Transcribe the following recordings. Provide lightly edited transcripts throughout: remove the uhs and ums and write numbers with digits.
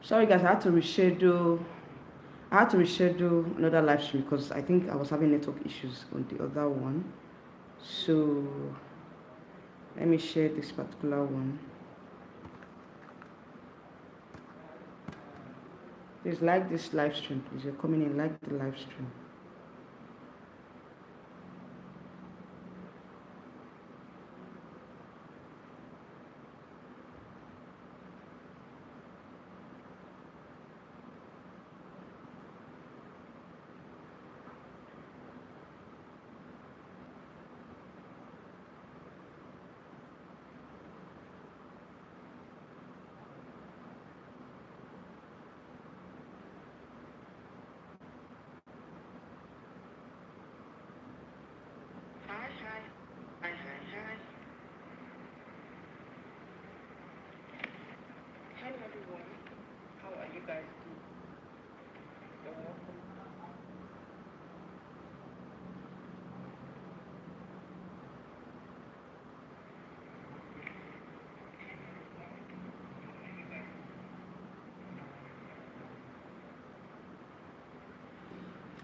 Sorry guys, I had to reschedule another live stream because I think I was having network issues on the other one. So let me share this particular one. Please like this live stream, please. You're coming in, like the live stream.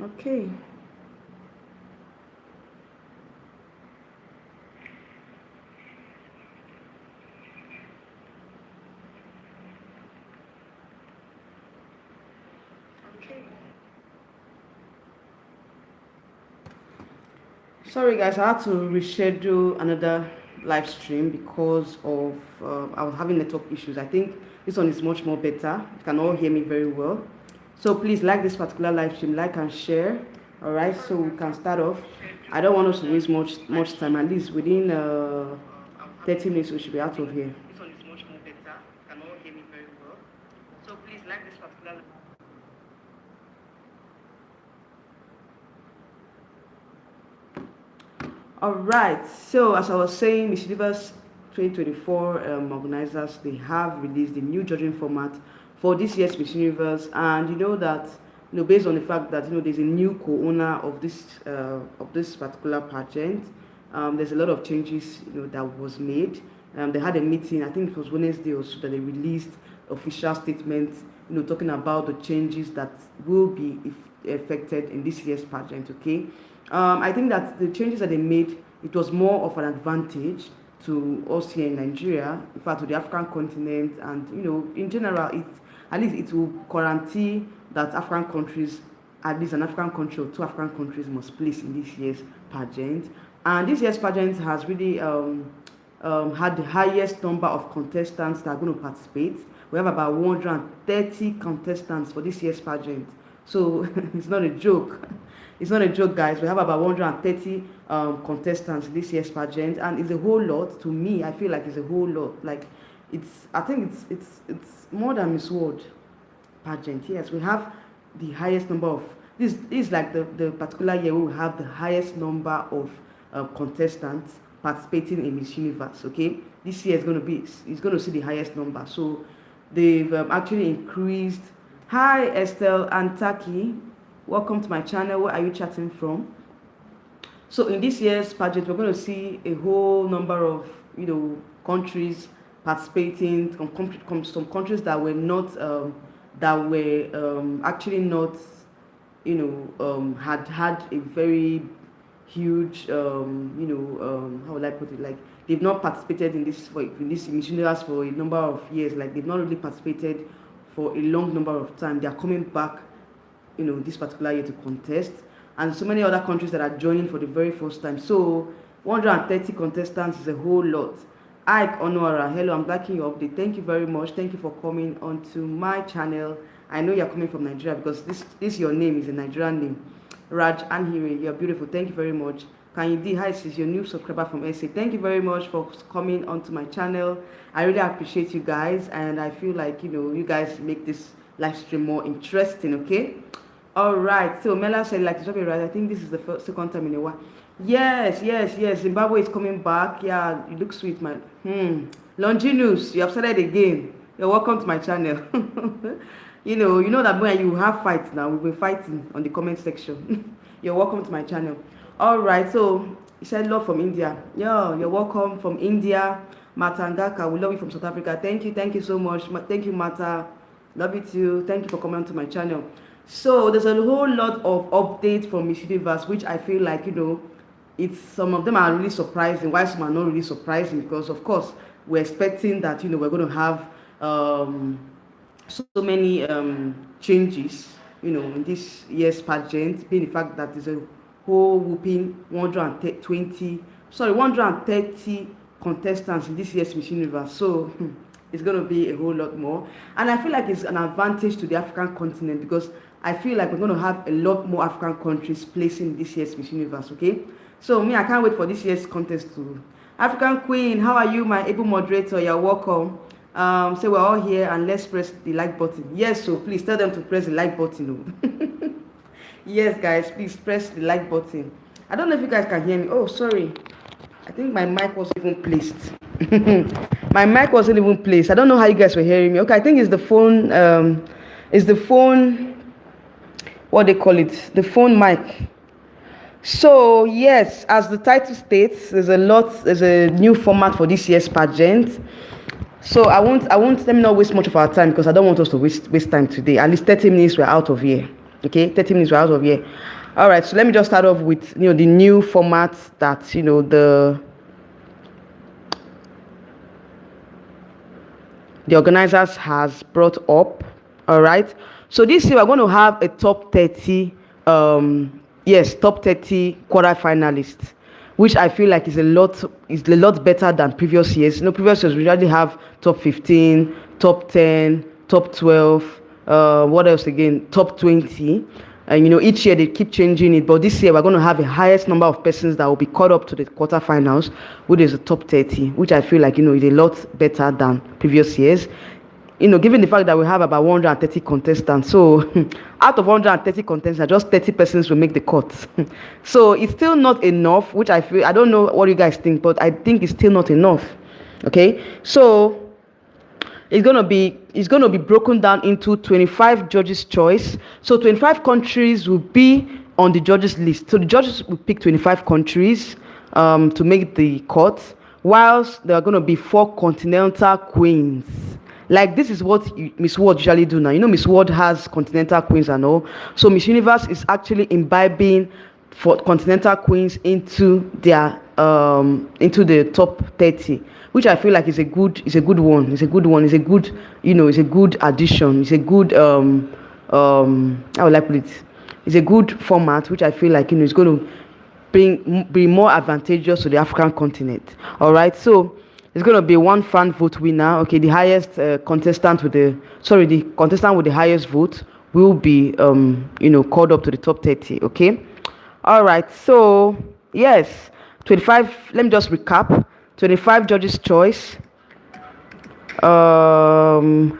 Okay. Sorry guys, I had to reschedule another live stream because of I was having network issues. I think this one is much more better. You can all hear me very well. So please like this particular live stream, like and share. All right, so we can start off. I don't want us to waste much time. At least within 30 minutes, we should be out of here. This one is much more better. You can all hear me very well. So please like this particular. All right. So as I was saying, Miss Universe 2024 organizers, they have released the new judging format for this year's Miss Universe, and you know that, based on the fact that there's a new co-owner of this particular pageant, there's a lot of changes that was made. They had a meeting, I think it was Wednesday or so, that they released official statements, talking about the changes that will be affected in this year's pageant. Okay. I think that the changes that they made, it was more of an advantage to us here in Nigeria, in fact to the African continent, and in general, at least it will guarantee that African countries, at least an African country or two African countries, must place in this year's pageant. And this year's pageant has really had the highest number of contestants that are going to participate. We have about 130 contestants for this year's pageant. So it's not a joke. It's not a joke, guys. We have about 130 contestants this year's pageant, and it's a whole lot. To me, I feel like it's a whole lot. Like I think it's more than Miss World pageant. Yes, we have the highest number of this is like the particular year we will have the highest number of contestants participating in Miss Universe. Okay, this year is going to see the highest number. So they've actually increased. Hi Estelle and Taki, welcome to my channel. Where are you chatting from? So in this year's pageant, we're going to see a whole number of countries participating. Some countries that were not actually not had a very huge how would I put it, like they've not participated in this Miss Universe for a number of years. Like they've not really participated for a long number of time. They are coming back this particular year to contest, and so many other countries that are joining for the very first time. So 130 contestants is a whole lot. Ike Onora, hello, I'm liking your update. Thank you very much. Thank you for coming onto my channel. I know you're coming from Nigeria because this your name is a Nigerian name. Raj Anhiri, you're beautiful. Thank you very much. Kanyidi, hi, this is your new subscriber from SA. Thank you very much for coming onto my channel. I really appreciate you guys, and I feel like you guys make this live stream more interesting. Okay. All right. So Mela said, like, it's right. I think this is the second time in a while. Yes. Zimbabwe is coming back. Yeah, you look sweet, man. Longinus, you have started again. You're welcome to my channel. you know that when you have fights now, we've been fighting on the comment section. You're welcome to my channel. All right. So you said love from India. Yeah, you're welcome from India. Matangaka, we love you from South Africa. Thank you so much. Thank you, Mata. Love you too. Thank you for coming to my channel. So there's a whole lot of updates from Miss Universe, which I feel like, it's some of them are really surprising, while some are not really surprising, because of course we're expecting that, we're going to have so many changes, in this year's pageant, being the fact that there's a whole whooping 130 contestants in this year's Miss Universe. So it's going to be a whole lot more. And I feel like it's an advantage to the African continent, because I feel like we're going to have a lot more African countries placing this year's Miss Universe, okay? So me, I can't wait for this year's contest to... African Queen, how are you, my able moderator? You're welcome. So we're all here, and let's press the like button. Yes, so please tell them to press the like button. Yes, guys, please press the like button. I don't know if you guys can hear me. Oh, sorry. I think my mic wasn't even placed. My mic wasn't even placed. I don't know how you guys were hearing me. Okay, I think it's the phone. What they call it? The phone mic. So yes, as the title states, there's a new format for this year's pageant. So I won't let me not waste much of our time, because I don't want us to waste time today. At least 30 minutes we're out of here. Okay, 30 minutes we're out of here. All right, so let me just start off with the new format that the organizers has brought up. All right, so this year we're going to have a top 30 top 30 quarterfinalists, which I feel like is a lot better than previous years. Previous years we usually have top 15, top 10, top 12, what else again, top 20. And each year they keep changing it, but this year we're going to have the highest number of persons that will be caught up to the quarterfinals, which is the top 30, which I feel like is a lot better than previous years. Given the fact that we have about 130 contestants, so out of 130 contestants, just 30 persons will make the cut. So it's still not enough, which I feel, I don't know what you guys think, but I think it's still not enough. Okay, so it's gonna be broken down into 25 judges' choice. So 25 countries will be on the judges list. So the judges will pick 25 countries to make the cut, whilst there are going to be 4 continental queens. Like, this is what Miss World usually do now. Miss World has continental queens and all. So Miss Universe is actually imbibing for continental queens into their into the top 30, which I feel like is a good one. It's a good addition. It's a good how would I put it? It's a good format, which I feel like is going to be more advantageous to the African continent. All right, so it's going to be one fan vote winner. Okay, the highest contestant with the contestant with the highest vote will be called up to the top 30. Okay, all right. So yes, 25. Let me just recap. 25 judges' choice. 4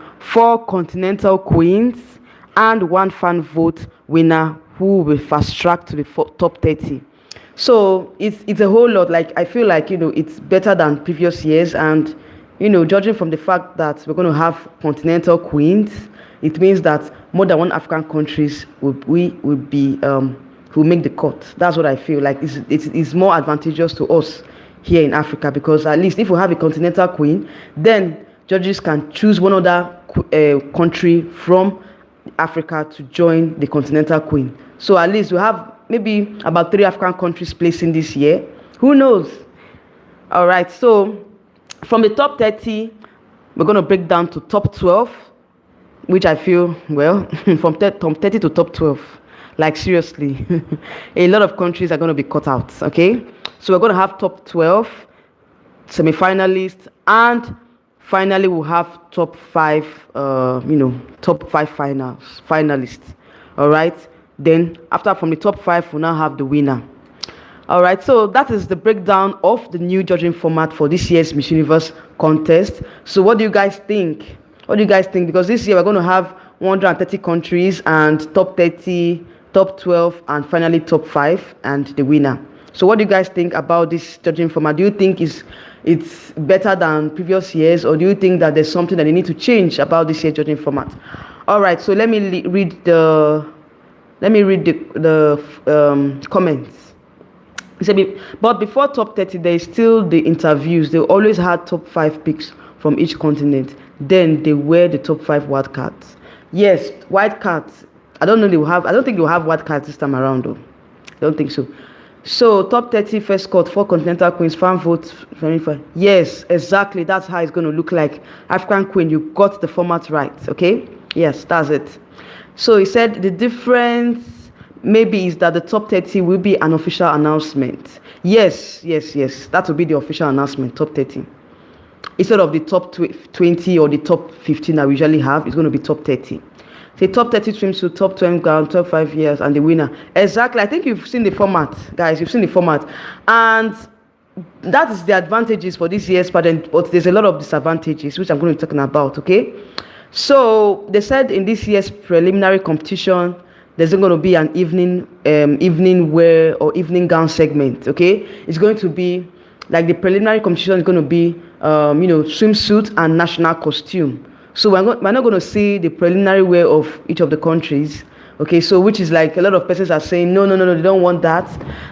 continental queens and 1 fan vote winner who will fast track to the top 30. So it's a whole lot. Like, I feel like it's better than previous years, and judging from the fact that we're going to have continental queens, it means that more than one African countries will make the cut. That's what I feel like. It's more advantageous to us here in Africa, because at least if we have a continental queen, then judges can choose one other country from Africa to join the continental queen. So at least we have maybe about 3 African countries placing this year. Who knows? All right, so from the top 30, we're going to break down to top 12, which I feel, well, from 30 to top 12, like, seriously, a lot of countries are going to be cut out. Okay, so we're going to have top 12 semi-finalists, and finally we'll have top 5 finalists. All right, then after, from the top 5, we'll now have the winner. All right, so that is the breakdown of the new judging format for this year's Miss Universe contest. So what do you guys think? Because this year we're going to have 130 countries and top 30, top 12, and finally top 5 and the winner. So what do you guys think about this judging format? Do you think it's better than previous years, or do you think that there's something that they need to change about this year's judging format? All right, so let me read the comments. He said, but before top 30, there is still the interviews. They always had top 5 picks from each continent. Then they were the top 5 wildcards. Yes, white cards. I don't know they will have. I don't think they will have white cards this time around though. I don't think so. So top 30 first court, 4 continental queens, fan votes. Yes, exactly. That's how it's going to look like. African queen, you got the format right. Okay. Yes, that's it. So he said the difference maybe is that the top 30 will be an official announcement. Yes. That will be the official announcement. Top 30 instead of the top 20 or the top 15 that we usually have. It's going to be top 30. Say top 30 swimsuit, top 20 gown, top 5 years, and the winner. Exactly. I think you've seen the format, guys. You've seen the format, and that is the advantages for this year's pageant. But there's a lot of disadvantages, which I'm going to be talking about. Okay. So they said in this year's preliminary competition, there's going to be an evening wear or evening gown segment. Okay. It's going to be like the preliminary competition is going to be, swimsuit and national costume. So we're not going to see the preliminary wear of each of the countries. Okay, so which is like a lot of persons are saying, no, they don't want that.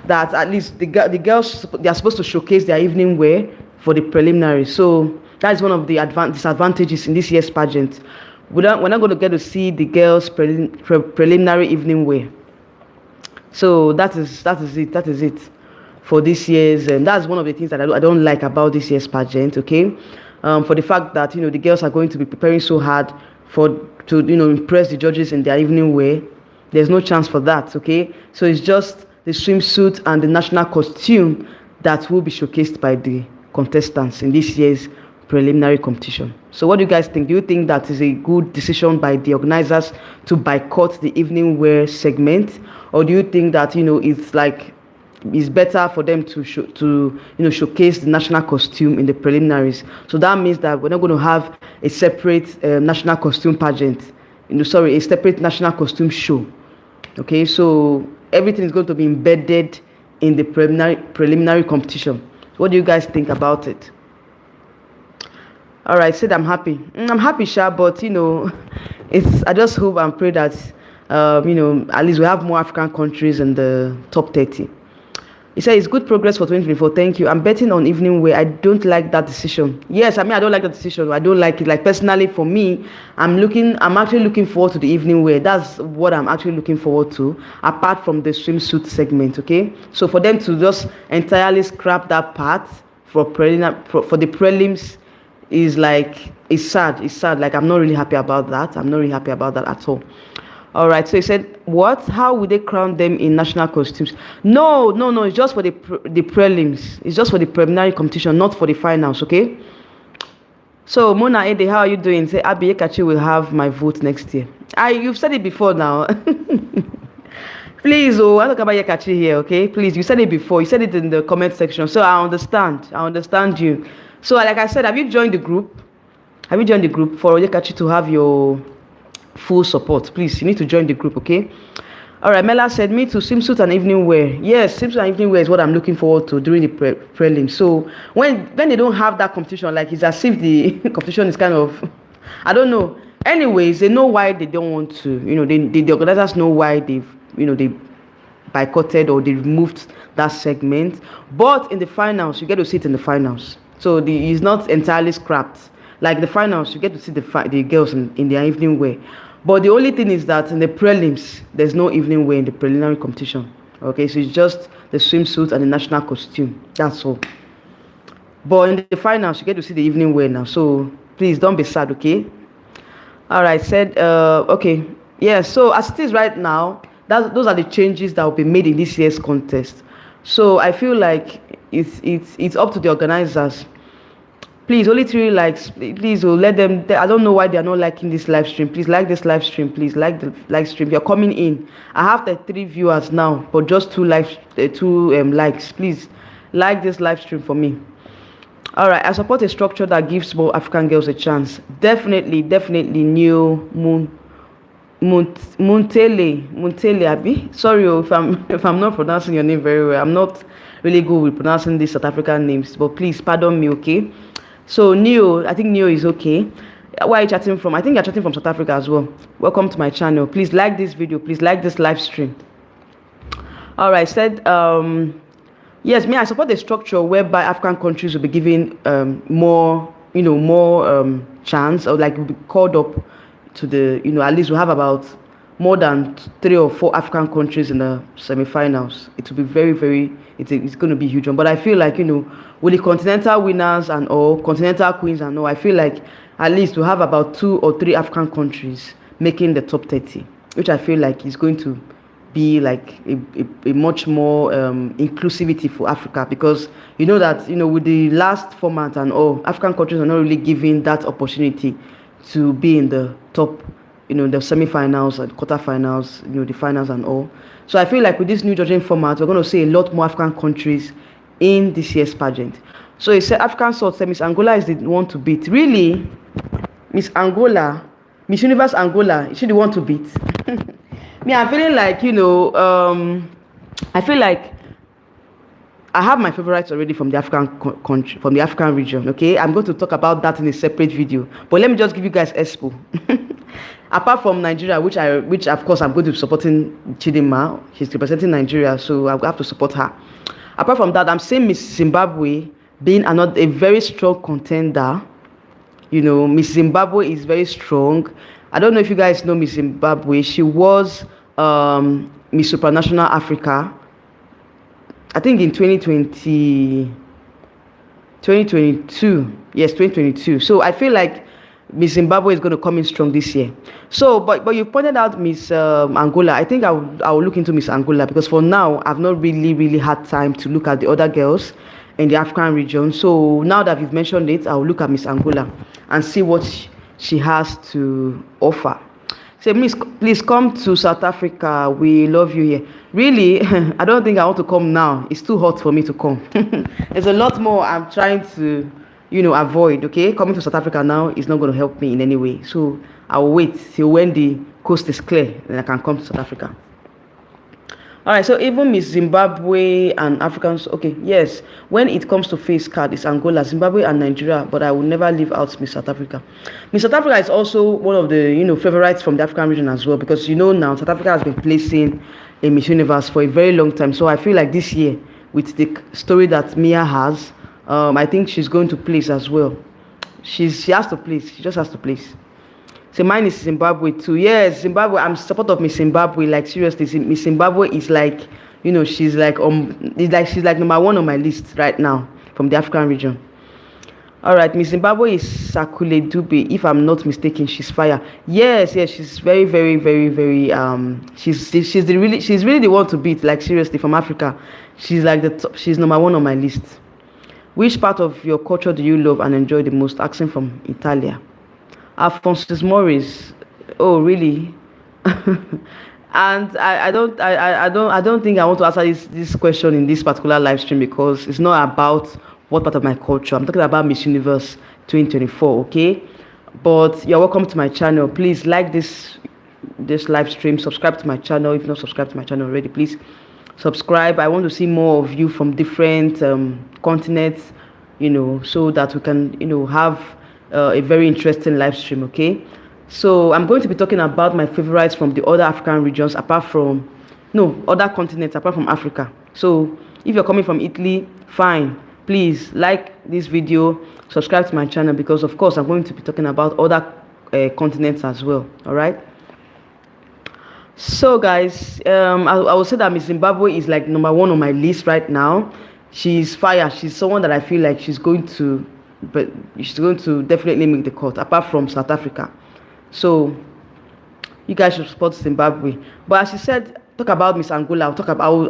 That at least the girls, they are supposed to showcase their evening wear for the preliminary. So that is one of the disadvantages in this year's pageant. We're not going to get to see the girls' preliminary evening wear. So that is it for this year's, and that's one of the things that I don't like about this year's pageant. Okay. For the fact that the girls are going to be preparing so hard to impress the judges in their evening wear. There's no chance for that. Okay, so it's just the swimsuit and the national costume that will be showcased by the contestants in this year's preliminary competition. So what do you guys think? Do you think that is a good decision by the organizers to boycott the evening wear segment, or do you think that it's better for them to showcase the national costume in the preliminaries? So that means that we're not going to have a separate national costume pageant, a separate national costume show. Okay, so everything is going to be embedded in the preliminary competition. What do you guys think about it? All right, said I'm happy. I'm happy, Sha, but I just hope and pray that at least we have more African countries in the top 30. He said it's good progress for 2024. Thank you. I'm betting on evening wear. I don't like that decision. Yes, I don't like that decision. I don't like it. Like personally, for me, I'm actually looking forward to the evening wear. That's what I'm actually looking forward to, apart from the swimsuit segment. Okay, so for them to just entirely scrap that part for the prelims it's sad. It's sad. Like I'm not really happy about that. I'm not really happy about that at all. All right, so he said, what? How would they crown them in national costumes? No, it's just for the prelims. It's just for the preliminary competition, not for the finals, okay? So, Mona Ede, how are you doing? Say, Abi Ekachi will have my vote next year. You've said it before now. Please, I talk about Ekachi here, okay? Please, you said it before. You said it in the comment section, so I understand you. So, like I said, have you joined the group? Have you joined the group for Ekachi to have your full support? Please, you need to join the group, okay? All right, Mela said, me too, swimsuit and evening wear. Yes, swimsuit and evening wear is what I'm looking forward to during the prelims. So when they don't have that competition, like it's as if the competition is kind of, I don't know. Anyways, they know why they don't want to. The organizers know why they boycotted or they removed that segment. But in the finals, you get to see it in the finals. So it's not entirely scrapped. Like the finals, you get to see the girls in their evening wear. But the only thing is that in the prelims, there's no evening wear in the preliminary competition. Okay, so it's just the swimsuit and the national costume. That's all. But in the finals, you get to see the evening wear now. So please don't be sad, okay? All right, said, okay. Yeah, so as it is right now, those are the changes that will be made in this year's contest. So I feel like it's up to the organizers. Please, only 3 likes. Please, let them. I don't know why they are not liking this live stream. Please like this live stream. Please like the live stream. You're coming in. I have 3 viewers now, but just 2 likes. Please like this live stream for me. All right. I support a structure that gives more African girls a chance. Definitely. New Muntele Abi. Sorry if I'm not pronouncing your name very well. I'm not really good with pronouncing these South African names, but please pardon me, okay? So Neo, I think Neo is okay. Where are you chatting from? I think you're chatting from South Africa as well. Welcome to my channel. Please like this video. Please like this live stream. All right, said, yes, I support the structure whereby African countries will be given more chance, or like will be called up, to the, at least we have about more than 3 or 4 African countries in the semi-finals. It will be very, very, it's going to be huge one. But I feel like, with the continental winners and all, continental queens and all, I feel like at least we have about 2 or 3 African countries making the top 30, which I feel like is going to be like a much more inclusivity for Africa, because that with the last format and all, African countries are not really given that opportunity to be in the top, the semi-finals and quarterfinals, the finals and all. So I feel like with this new judging format, we're going to see a lot more African countries in this year's pageant. So he said African Salt said Miss Angola is the one to beat. Really? Miss Angola, Miss Universe Angola, is she the one to beat? Me, I'm feeling like, I feel like I have my favorites already from the African country, from the African region. Okay, I'm going to talk about that in a separate video. But let me just give you guys expo. Apart from Nigeria, which of course I'm going to be supporting Chidinma. She's representing Nigeria, so I have to support her. Apart from that, I'm saying Miss Zimbabwe being a very strong contender. Miss Zimbabwe is very strong. I don't know if you guys know Miss Zimbabwe. She was Miss Supranational Africa, I think in 2022. Yes, 2022. So I feel like Miss Zimbabwe is going to come in strong this year. So, but you pointed out Miss Angola. I think I will look into Miss Angola, because for now I've not really had time to look at the other girls in the African region. So now that you've mentioned it, I will look at Miss Angola and see what she has to offer. Say, Miss, please come to South Africa. We love you here. Really, I don't think I want to come now. It's too hot for me to come. There's a lot more I'm trying to, avoid. Okay, coming to South Africa now is not going to help me in any way. So I'll wait till when the coast is clear, then I can come to South Africa. All right, so even Miss Zimbabwe and Africans, okay, yes, when it comes to face card, it's Angola, Zimbabwe, and Nigeria, but I will never leave out Miss South Africa. Miss South Africa is also one of the, favorites from the African region as well, because, now South Africa has been placing a Miss Universe for a very long time. So I feel like this year, with the story that Mia has, I think she's going to place as well. She has to place. She just has to place. So mine is Zimbabwe too. Yes, Zimbabwe. I'm support of Miss Zimbabwe. Like seriously, Miss Zimbabwe is like, she's like she's like number 1 on my list right now from the African region. All right, Miss Zimbabwe is Sakule Dube. If I'm not mistaken, she's fire. Yes, she's very, very, very, very. She's really the one to beat. Like seriously, from Africa, she's like the top. She's number 1 on my list. Which part of your culture do you love and enjoy the most? Asking from Italia. Alphonsus Morris. Oh, really? And I don't think I want to answer this question in this particular live stream, because it's not about what part of my culture. I'm talking about Miss Universe 2024, okay? But you're welcome to my channel. Please like this live stream. Subscribe to my channel. If not subscribed to my channel already, please subscribe. I want to see more of you from different continents, so that we can, have a very interesting live stream. Okay, so I'm going to be talking about my favorites from the other African regions, other continents apart from Africa. So if you're coming from Italy, fine, please like this video, subscribe to my channel, because of course I'm going to be talking about other continents as well. All right, so guys, I will say that Miss Zimbabwe is like number 1 on my list right now. She's fire. She's someone that I feel like she's going to definitely make the cut, apart from South Africa. So you guys should support Zimbabwe. But as she said, talk about Miss Angola.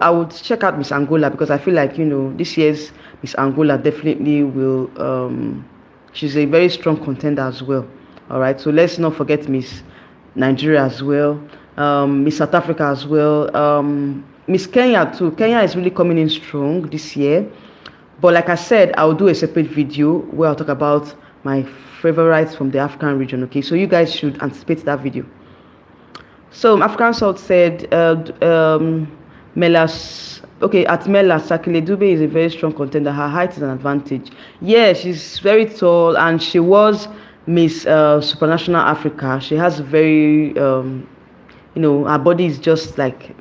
I will check out Miss Angola, because I feel like this year's Miss Angola definitely will. She's a very strong contender as well. All right, so let's not forget Miss Nigeria as well, Miss South Africa as well, Miss Kenya too. Kenya is really coming in strong this year. But like I said, I'll do a separate video where I'll talk about my favorites from the African region. Okay, so you guys should anticipate that video. So African Salt said, Melas. Okay, at Mela, Sakile Dube is a very strong contender. Her height is an advantage. Yeah, she's very tall, and she was Miss Supranational Africa. She has very, her body is just like,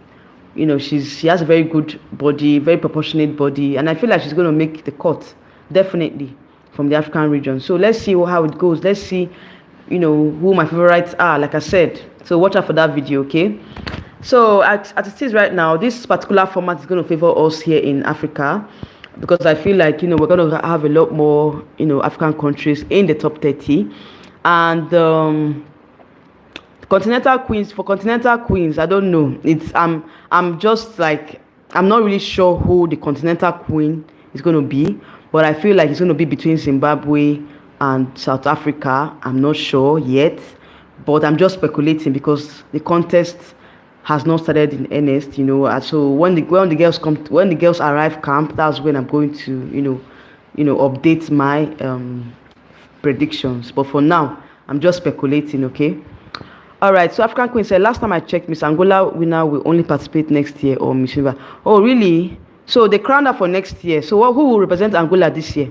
she has a very good body, very proportionate body, and I feel like she's going to make the cut, definitely, from the African region. So let's see how it goes. Let's see who my favorites are, like I said. So watch out for that video, okay? So as it is right now, this particular format is going to favor us here in Africa, because I feel like we're going to have a lot more African countries in the top 30. And continental queens, I don't know. I'm just like, I'm not really sure who the continental queen is going to be, but I feel like it's going to be between Zimbabwe and South Africa. I'm not sure yet, but I'm just speculating because the contest has not started in earnest, So when the girls arrive camp, that's when I'm going to update my predictions. But for now, I'm just speculating, okay? All right. So African Queen said, last time I checked, Miss Angola winner will only participate next year, or Miss Universe. Oh, really? So they crowned her for next year. So who will represent Angola this year?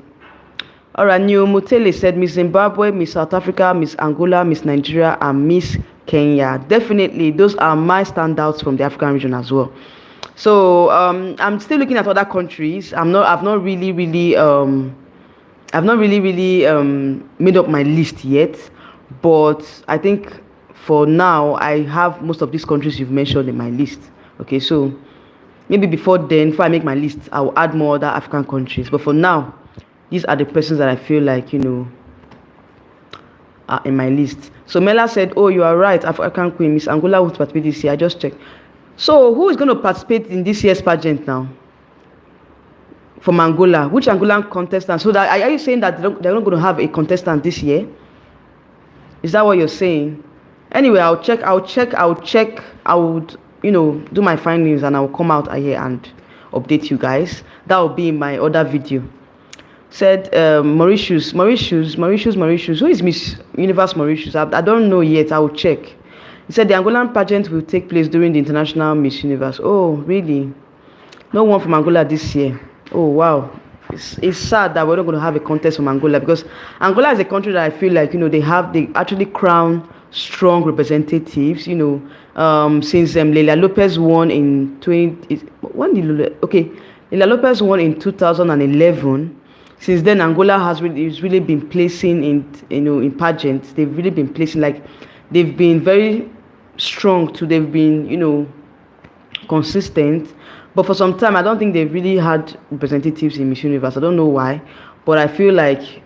All right. New Mutele said, Miss Zimbabwe, Miss South Africa, Miss Angola, Miss Nigeria, and Miss Kenya. Definitely, those are my standouts from the African region as well. So I'm still looking at other countries. I've not really made up my list yet, but I think for now I have most of these countries you've mentioned in my list. Okay, so maybe before I make my list, I will add more other African countries. But for now, these are the persons that I feel like are in my list. So Mela said, oh, you are right, African Queen, Miss Angola will participate this year. I just checked. So who is going to participate in this year's pageant now? From Angola. Which Angolan contestant? So are you saying that they're not going to have a contestant this year? Is that what you're saying? Anyway, I'll check. I would, do my findings, and I will come out here and update you guys. That will be in my other video. Said Mauritius. Who is Miss Universe Mauritius? I don't know yet. I will check. He said the Angolan pageant will take place during the International Miss Universe. Oh, really? No one from Angola this year. Oh, wow. It's sad that we're not going to have a contest from Angola, because Angola is a country that I feel like they actually crown strong representatives. Since Leila Lopez won in Leila Lopez won in 2011. Since then, Angola has really been placing in pageants. They've really been placing, like, they've been very strong too. They've been consistent. But for some time, I don't think they've really had representatives in Miss Universe. I don't know why, but I feel like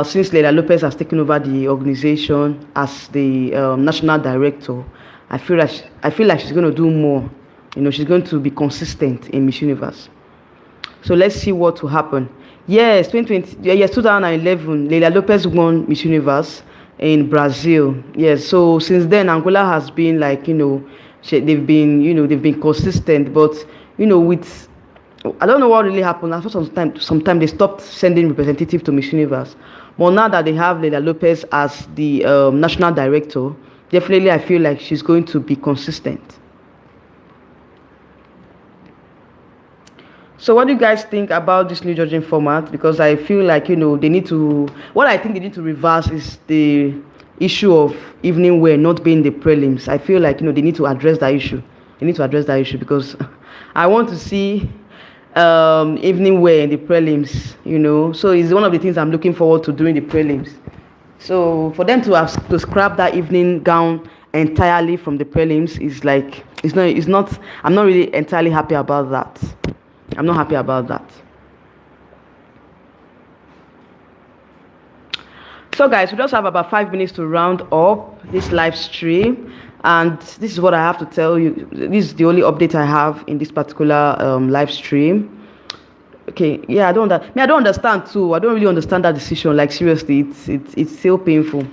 since Leila Lopez has taken over the organization as the national director, I feel like she's going to do more. She's going to be consistent in Miss Universe. So let's see what will happen. Yes, 2011, Leila Lopez won Miss Universe in Brazil. Yes, so since then, Angola has been like, they've been consistent, but with, I don't know what really happened. After some time they stopped sending representative to Miss Universe. But now that they have Leila Lopez as the national director, definitely I feel like she's going to be consistent. So what do you guys think about this new judging format? Because I feel like, what I think they need to reverse is the issue of evening wear not being the prelims. I feel like, they need to address that issue. Because I want to see evening wear in the prelims, So it's one of the things I'm looking forward to during the prelims. So for them to scrap that evening gown entirely from the prelims is like, I'm not really entirely happy about that. I'm not happy about that. So guys, we just have about 5 minutes to round up this live stream, and this is what I have to tell you. This is the only update I have in this particular live stream. Okay, yeah, I don't understand too. I don't really understand that decision. Like, seriously, it's still painful.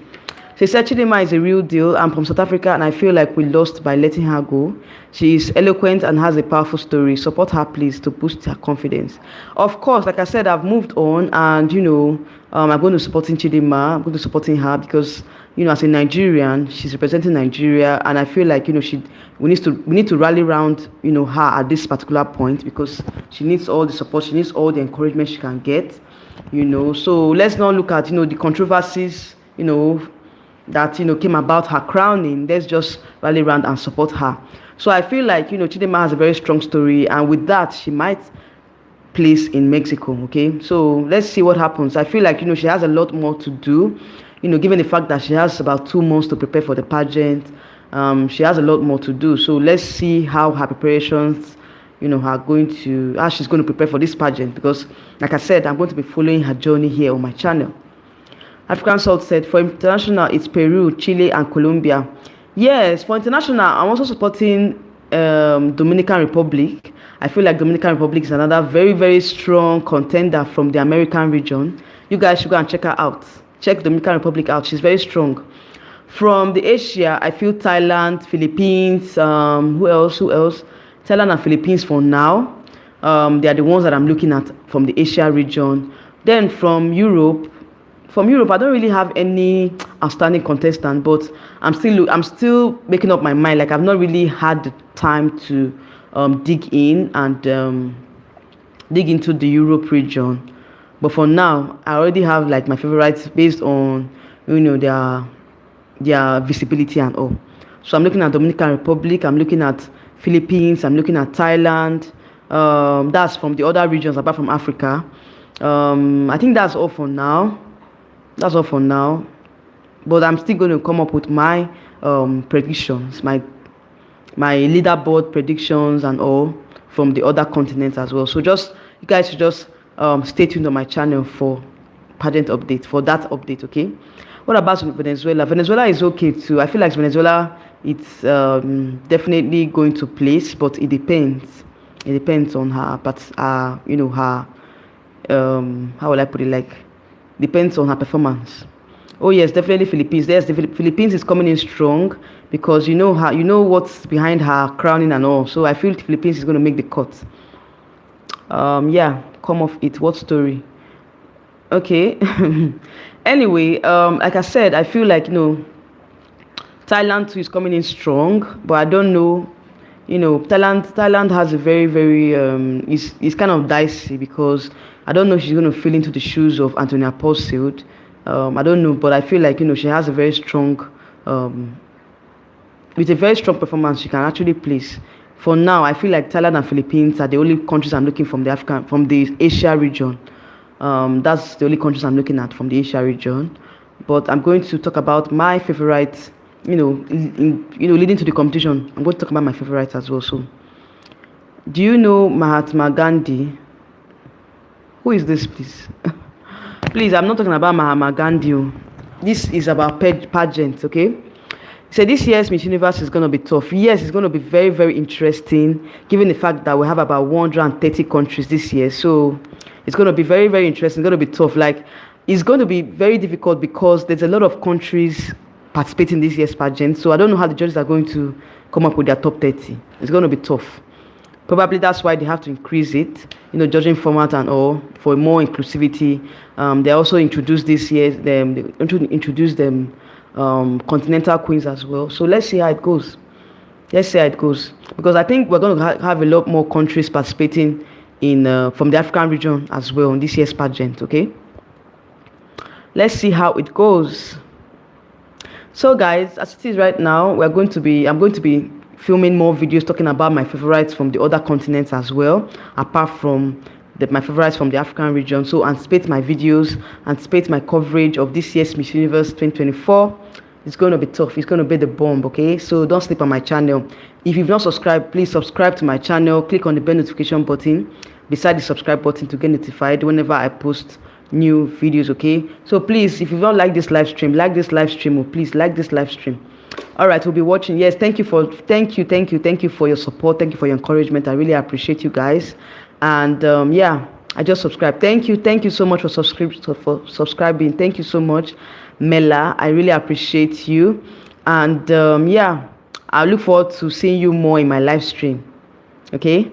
She said Chidinma is a real deal. I'm from South Africa, and I feel like we lost by letting her go. She is eloquent and has a powerful story. Support her, please, to boost her confidence. Of course, like I said, I've moved on, and I'm going to supporting Chidinma. I'm going to supporting her because as a Nigerian, she's representing Nigeria, and I feel like we need to rally around her at this particular point, because she needs all the support, she needs all the encouragement she can get. So let's not look at the controversies that came about her crowning. Let's just rally around and support her. So I feel like Chidinma has a very strong story, and with that she might place in Mexico. Okay, so let's see what happens. I feel like she has a lot more to do. given the fact that she has about 2 months to prepare for the pageant, she has a lot more to do. So let's see how her preparations, how she's going to prepare for this pageant, because like I said, I'm going to be following her journey here on my channel. African Salt said, for international, it's Peru, Chile, and Colombia. Yes, for international, I'm also supporting Dominican Republic. I feel like Dominican Republic is another very, very strong contender from the American region. You guys should go and check her out. Check Dominican Republic out. She's very strong. From the Asia, I feel Thailand, Philippines, who else? Thailand and Philippines for now. They are the ones that I'm looking at from the Asia region. Then from Europe, I don't really have any outstanding contestant, but I'm still making up my mind. Like, I've not really had the time to dig in and dig into the Europe region. But for now, I already have like my favorites based on their visibility and all. So I'm looking at Dominican Republic, I'm looking at Philippines, I'm looking at Thailand. That's from the other regions apart from Africa. I think that's all for now. But I'm still going to come up with my predictions, my leaderboard predictions and all from the other continents as well. So you guys should just stay tuned on my channel for pageant update, for that update, okay? What about Venezuela? Venezuela is okay too. I feel like Venezuela, it's definitely going to place, but it depends. It depends on her, but how will I put it? Like, depends on her performance. Oh yes, definitely Philippines. Yes, the Philippines is coming in strong because you know what's behind her crowning and all. So I feel the Philippines is going to make the cut. Yeah, come off it. What story? Okay. Anyway, like I said, I feel like Thailand too is coming in strong, but I don't know. Thailand has a very, very it's kind of dicey because I don't know if she's going to fill into the shoes of Antonia Posfield. I don't know, but I feel like she has a very strong with a very strong performance she can actually place. For now, I feel like Thailand and Philippines are the only countries I'm looking from the Asia region. That's the only countries I'm looking at from the Asia region. But I'm going to talk about my favorites. Leading to the competition, I'm going to talk about my favorites as well. So, do you know Mahatma Gandhi? Who is this, please? Please, I'm not talking about Mahatma Gandhi. This is about pageants, okay? So this year's Miss Universe is going to be tough. Yes, it's going to be very, very interesting, given the fact that we have about 130 countries this year. So it's going to be very, very interesting. It's going to be tough. Like, it's going to be very difficult because there's a lot of countries participating in this year's pageant. So I don't know how the judges are going to come up with their top 30. It's going to be tough. Probably that's why they have to increase it, judging format and all, for more inclusivity. They also introduced this year, they introduced them continental queens as well. So let's see how it goes. Because I think we're going to have a lot more countries participating in from the African region as well in this year's pageant, okay? Let's see how it goes. So guys, as it is right now, I'm going to be filming more videos talking about my favorites from the other continents as well, apart from my favorites from the African region. So anticipate my videos, anticipate my coverage of this year's Miss Universe 2024. It's going to be tough. It's going to be the bomb, okay? So don't sleep on my channel. If you've not subscribed, please subscribe to my channel. Click on the bell notification button beside the subscribe button to get notified whenever I post new videos, okay? So please, if you don't like this live stream, please like this live stream. All right, we'll be watching. Yes, thank you for your support. Thank you for your encouragement. I really appreciate you guys. And yeah, I just subscribed. Thank you so much for subscribing. Thank you so much, Mela. I really appreciate you. And yeah, I look forward to seeing you more in my live stream. Okay.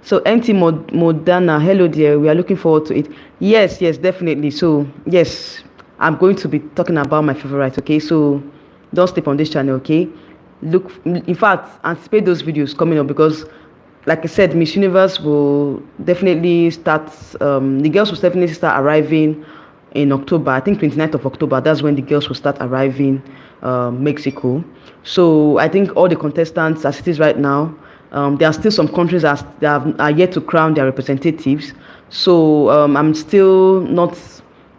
So NT Modana, hello dear. We are looking forward to it. Yes, definitely. So yes, I'm going to be talking about my favorites. Okay, so don't sleep on this channel, okay? Look, in fact, anticipate those videos coming up because, like I said, Miss Universe will definitely start, the girls will definitely start arriving in October. I think 29th of October, that's when the girls will start arriving Mexico. So I think all the contestants, as it is right now, there are still some countries that are yet to crown their representatives. So I'm still not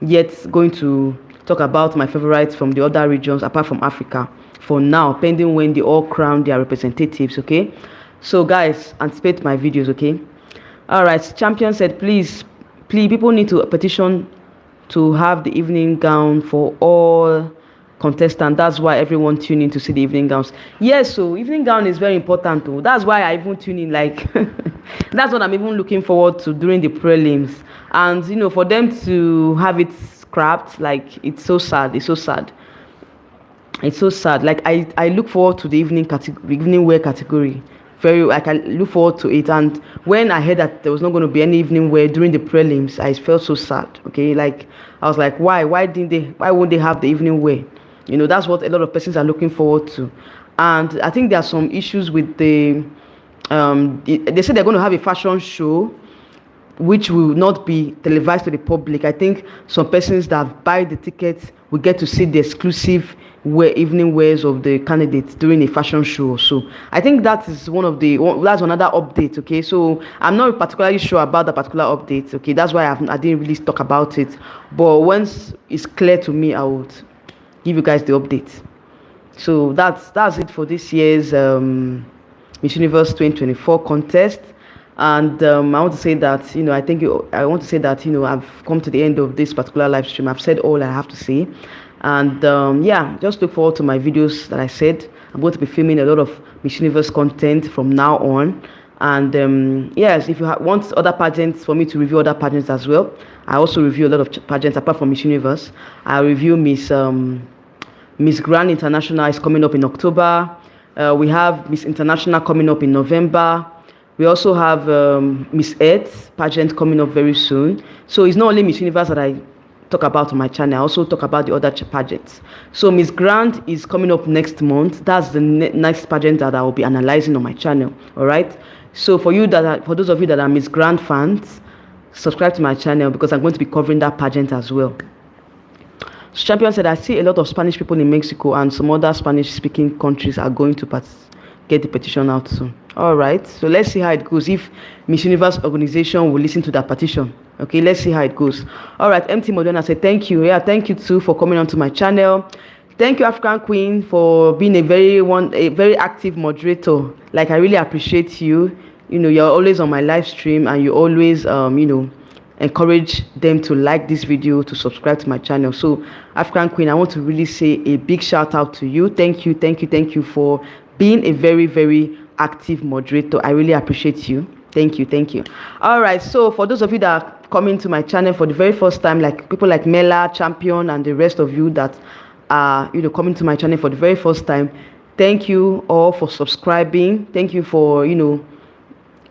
yet going to talk about my favorites from the other regions apart from Africa for now, pending when they all crown their representatives. Okay, so guys, anticipate my videos. Okay, all right. Champion said, please, people need to petition to have the evening gown for all contestant. That's why everyone tune in to see the evening gowns. Yes, so evening gown is very important though. That's why I even tune in, like that's what I'm even looking forward to during the prelims. And you know, for them to have it scrapped, like it's so sad. It's so sad. It's so sad. Like I look forward to the evening wear category. Very, like I look forward to it. And when I heard that there was not going to be any evening wear during the prelims, I felt so sad. Okay, like I was like, why won't they have the evening wear? You know, that's what a lot of persons are looking forward to. And I think there are some issues with they said they're going to have a fashion show which will not be televised to the public. I think some persons that buy the tickets will get to see the exclusive evening wears of the candidates during a fashion show. So I think that is that's another update. Okay, so I'm not particularly sure about the particular update. Okay, that's why I didn't really talk about it. But once it's clear to me, I would give you guys the update. So that's it for this year's Miss Universe 2024 contest. And I want to say that, you know, I've come to the end of this particular live stream. I've said all I have to say. And yeah, just look forward to my videos that I said. I'm going to be filming a lot of Miss Universe content from now on. And yes, if you want other pageants, for me to review other pageants as well, I also review a lot of pageants apart from Miss Universe. I review Miss Grand International is coming up in October. We have Miss International coming up in November. We also have Miss Earth pageant coming up very soon. So it's not only Miss Universe that I talk about on my channel. I also talk about the other pageants. So Miss Grand is coming up next month. That's the next pageant that I will be analyzing on my channel. All right. So for those of you that are Miss Grand fans, subscribe to my channel because I'm going to be covering that pageant as well. So Champion said, I see a lot of Spanish people in Mexico and some other Spanish-speaking countries are going to get the petition out soon. All right, so let's see how it goes. If Miss Universe organization will listen to that petition, okay, let's see how it goes. All right, MT Moderna said thank you. Yeah, thank you too for coming onto my channel. Thank you, African Queen, for being a very active moderator. Like I really appreciate you. You know, you're always on my live stream and you always you know, encourage them to like this video, to subscribe to my channel. So African Queen, I want to really say a big shout out to you. Thank you for being a very active moderator. I really appreciate you. Thank you. All right, so for those of you that are coming to my channel for the very first time, like people like Mela, Champion, and the rest of you that are, you know, coming to my channel for the very first time, thank you all for subscribing. Thank you for, you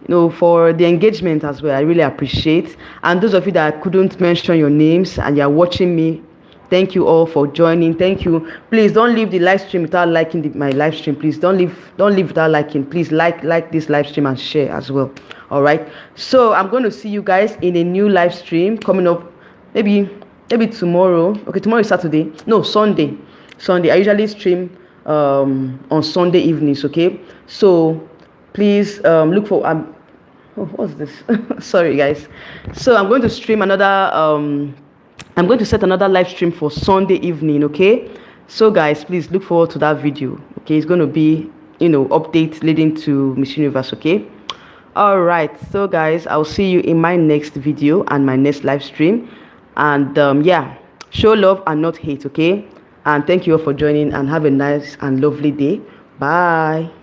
know, for the engagement as well. I really appreciate. And those of you that I couldn't mention your names and you're watching me, thank you all for joining. Thank you. Please don't leave the live stream without liking my live stream. Please don't leave without liking. Please like this live stream and share as well. All right, so I'm going to see you guys in a new live stream coming up maybe tomorrow. Okay, tomorrow is Saturday. No, Sunday. I usually stream on Sunday evenings. Okay, so please look for what's this? Sorry guys. So I'm going to stream another I'm going to set another live stream for Sunday evening. Okay, so guys, please look forward to that video. Okay, it's going to be, you know, updates leading to Miss Universe. Okay, all right, so guys, I'll see you in my next video and my next live stream. And yeah, show love and not hate. Okay, and thank you all for joining and have a nice and lovely day. Bye.